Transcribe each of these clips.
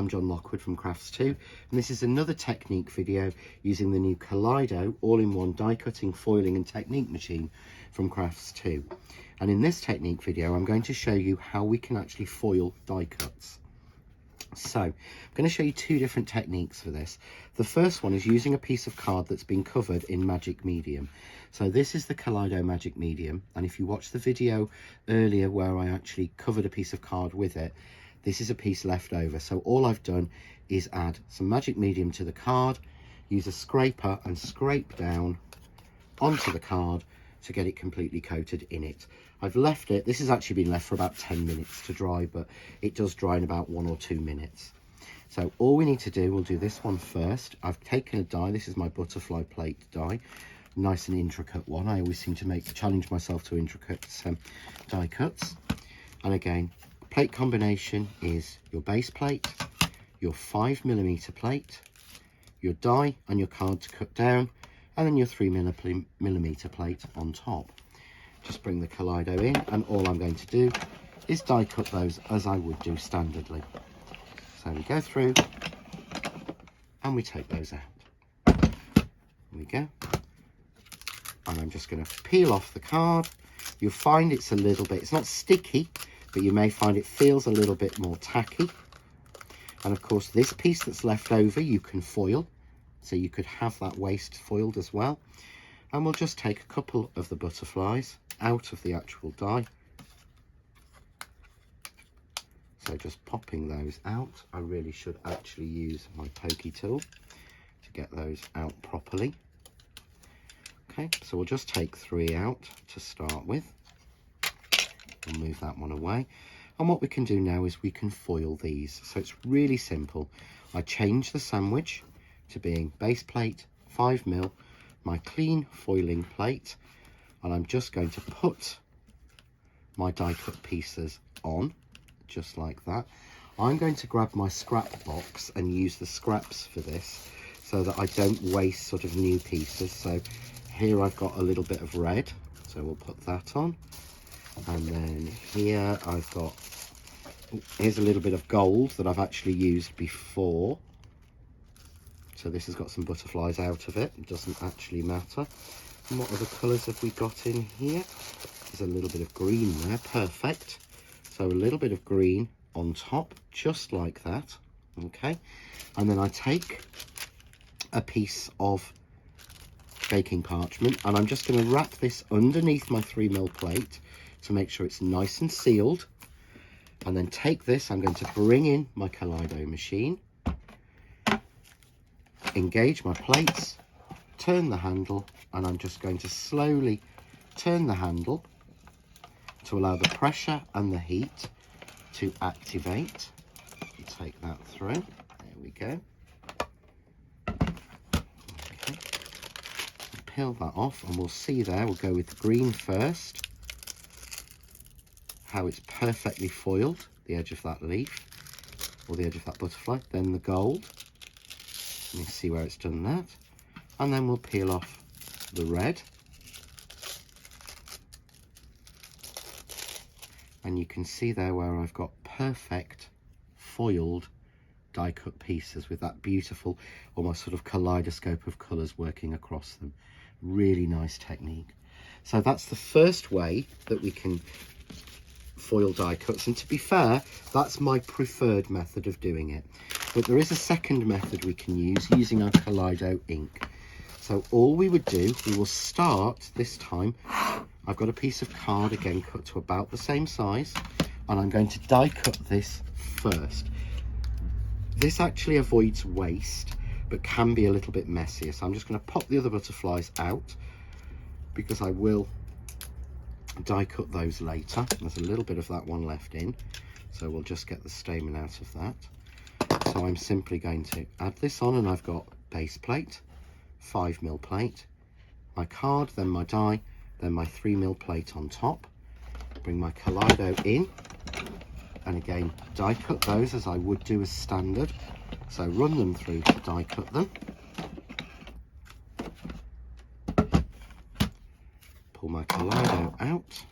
I'm John Lockwood from Crafts2, and this is another technique video using the new Kaleido all-in-one die cutting, foiling and technique machine from Crafts2. And in this technique video I'm going to show you how we can actually foil die cuts. So I'm going to show you two different techniques for this. The first one is using a piece of card that's been covered in magic medium. So this is the Kaleido magic medium, and if you watched the video earlier where I actually covered a piece of card with it, this is a piece left over. So all I've done is add some magic medium to the card, use a scraper and scrape down onto the card to get it completely coated in it. I've left it, this has actually been left for about 10 minutes to dry, but it does dry in about 1 or 2 minutes. So all we need to do, we'll do this one first. I've taken a die, this is my butterfly plate die, nice and intricate one. I always seem to challenge myself to intricate die cuts. And again, plate combination is your base plate, your 5mm plate, your die and your card to cut down, and then your 3mm plate on top. Just bring the Kaleido in, and all I'm going to do is die cut those as I would do standardly. So we go through and we take those out. There we go. And I'm just going to peel off the card. You'll find it's a little bit, it's not sticky, but you may find it feels a little bit more tacky. And of course this piece that's left over you can foil, so you could have that waste foiled as well. And we'll just take a couple of the butterflies out of the actual die. So just popping those out. I really should actually use my pokey tool to get those out properly. Okay, so we'll just take 3 out to start with. We'll move that one away. And what we can do now is we can foil these. So it's really simple. I change the sandwich to being base plate, 5mm, my clean foiling plate, and I'm just going to put my die cut pieces on, just like that. I'm going to grab my scrap box and use the scraps for this so that I don't waste sort of new pieces. So here I've got a little bit of red, so we'll put that on. And then here I've got, here's a little bit of gold that I've actually used before. So this has got some butterflies out of it, it doesn't actually matter. And what other colours have we got in here? There's a little bit of green there, perfect. So a little bit of green on top, just like that, okay. And then I take a piece of baking parchment and I'm just going to wrap this underneath my 3mm plate to make sure it's nice and sealed. And then take this, I'm going to bring in my Kaleido machine, engage my plates, turn the handle, and I'm just going to slowly turn the handle to allow the pressure and the heat to activate. Take that through, there we go. Okay. Peel that off and we'll see there, we'll go with the green first, how it's perfectly foiled, the edge of that leaf, or the edge of that butterfly, then the gold. You can see where it's done that, and then we'll peel off the red, and you can see there where I've got perfect foiled die cut pieces with that beautiful almost sort of kaleidoscope of colours working across them. Really nice technique. So that's the first way that we can foil die cuts, and to be fair, that's my preferred method of doing it. But there is a second method we can use using our Kaleido ink. So all we would do, we will start this time, I've got a piece of card again cut to about the same size, and I'm going to die cut this first. This actually avoids waste, but can be a little bit messier. So I'm just going to pop the other butterflies out because I will die cut those later. There's a little bit of that one left in, so we'll just get the stamen out of that. So I'm simply going to add this on, and I've got base plate, 5mm plate, my card, then my die, then my 3mm plate on top. Bring my Kaleido in, and again die cut those as I would do as standard. So run them through to die cut them. Pull my Kaleido out,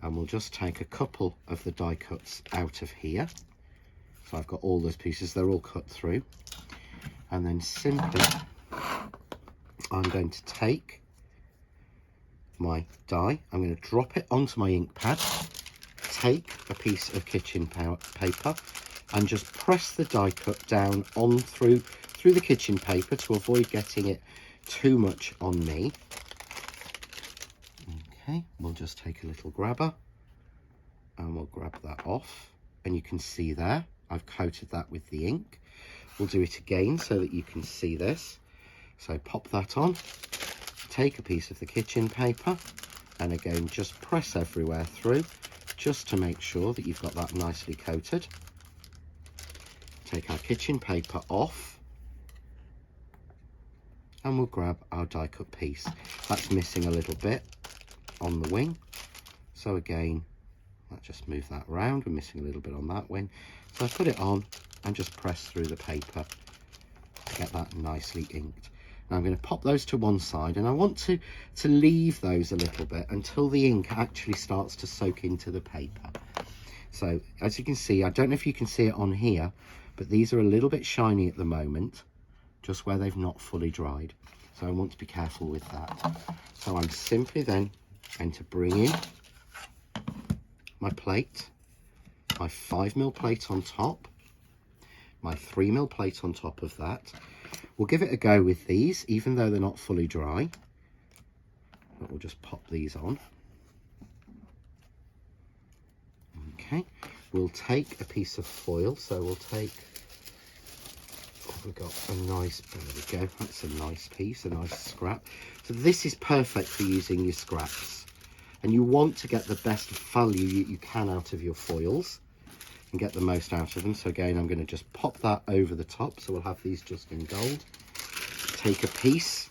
and we'll just take a couple of the die cuts out of here. So I've got all those pieces, they're all cut through. And then simply, I'm going to take my die, I'm going to drop it onto my ink pad, take a piece of kitchen paper and just press the die cut down on through the kitchen paper to avoid getting it too much on me. Okay, we'll just take a little grabber and we'll grab that off, and you can see there I've coated that with the ink. We'll do it again so that you can see this. So pop that on, take a piece of the kitchen paper, and again just press everywhere through just to make sure that you've got that nicely coated. Take our kitchen paper off and we'll grab our die cut piece. That's missing a little bit on the wing, so again let's just move that around. We're missing a little bit on that wing, so I put it on and just press through the paper to get that nicely inked. Now I'm going to pop those to one side, and I want to leave those a little bit until the ink actually starts to soak into the paper. So as you can see, I don't know if you can see it on here, but these are a little bit shiny at the moment, just where they've not fully dried. So I want to be careful with that. So I'm simply then going to bring in my plate, my 5mm plate on top, my 3mm plate on top of that. We'll give it a go with these, even though they're not fully dry. But we'll just pop these on. Okay, we'll take a piece of foil. So we'll take, we've got a nice, there we go, that's a nice piece, a nice scrap. So this is perfect for using your scraps. And you want to get the best value you can out of your foils and get the most out of them. So again, I'm going to just pop that over the top, so we'll have these just in gold. Take a piece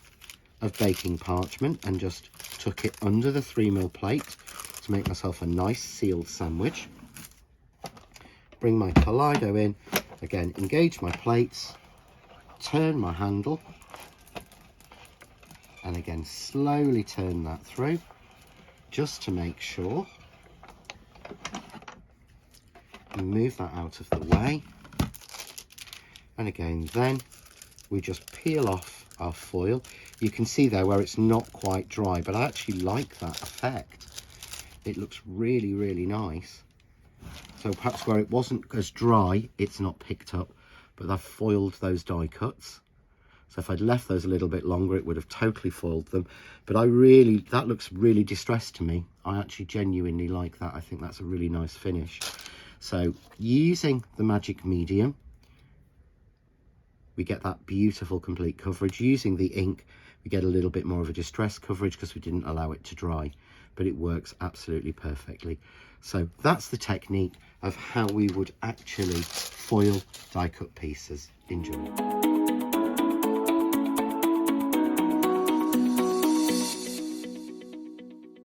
of baking parchment and just tuck it under the 3mm plate to make myself a nice sealed sandwich. Bring my Kaleido in, again engage my plates, turn my handle, and again slowly turn that through just to make sure. Move that out of the way, and again then we just peel off our foil. You can see there where it's not quite dry, but I actually like that effect. It looks really, really nice. So perhaps where it wasn't as dry, it's not picked up, but I've foiled those die cuts. So if I'd left those a little bit longer, it would have totally foiled them. But that looks really distressed to me. I actually genuinely like that. I think that's a really nice finish. So using the magic medium, we get that beautiful complete coverage. Using the ink, we get a little bit more of a distressed coverage because we didn't allow it to dry, but it works absolutely perfectly. So that's the technique of how we would actually foil die cut pieces. Enjoy.